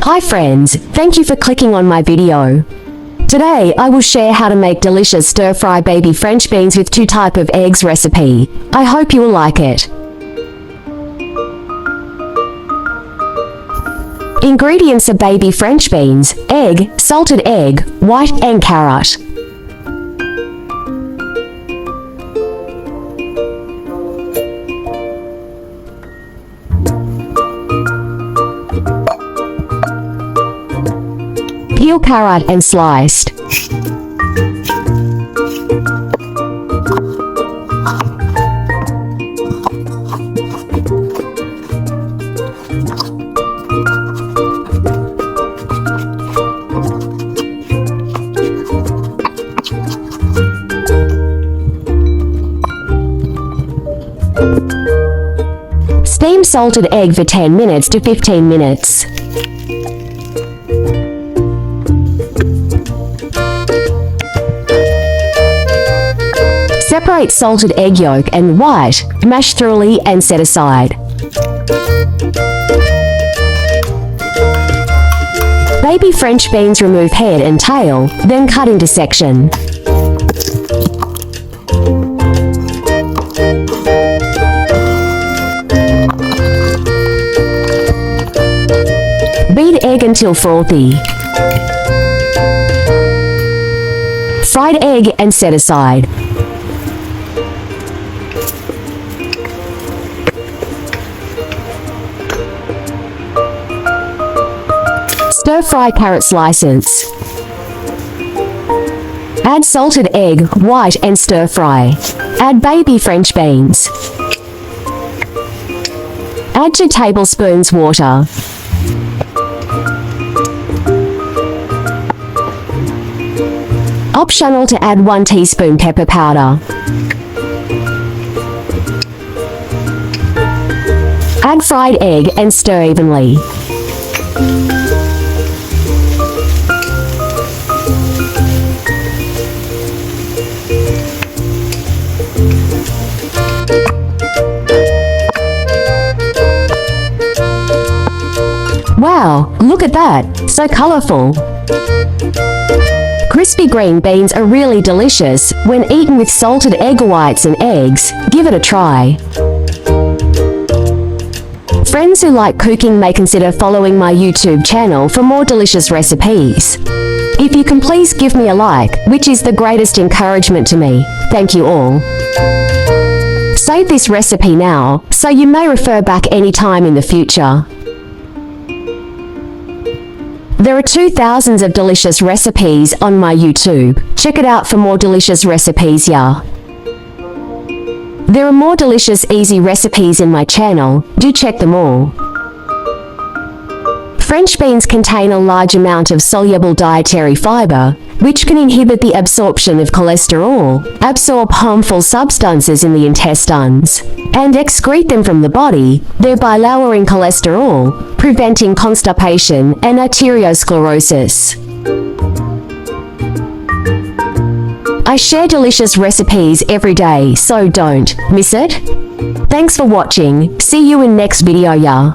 Hi friends, thank you for clicking on my video. Today I will share how to make delicious stir-fry baby French beans with 2 types of eggs recipe. I hope you will like it. Ingredients are baby French beans, egg, salted egg, white and carrot. Peel carrot and sliced. Steam salted egg for 10 minutes to 15 minutes. Separate salted egg yolk and white, mash thoroughly and set aside. Baby French beans remove head and tail, then cut into section. Beat egg until frothy. Fried egg and set aside. Stir-fry carrot slices. Add salted egg, white and stir-fry. Add baby French beans. Add 2 tablespoons water. Optional to add 1 teaspoon pepper powder. Add fried egg and stir evenly. Wow, look at that, so colorful. Crispy green beans are really delicious when eaten with salted egg whites and eggs. Give it a try. Friends who like cooking may consider following my YouTube channel for more delicious recipes. If you can please give me a like, which is the greatest encouragement to me. Thank you all. Save this recipe now, so you may refer back anytime in the future. There are 2,000 of delicious recipes on my YouTube. Check it out for more delicious recipes, yeah. There are more delicious easy recipes in my channel. Do check them all. French beans contain a large amount of soluble dietary fiber, which can inhibit the absorption of cholesterol, absorb harmful substances in the intestines, and excrete them from the body, thereby lowering cholesterol, preventing constipation and arteriosclerosis. I share delicious recipes every day, so don't miss it. Thanks for watching. See you in next video, yeah.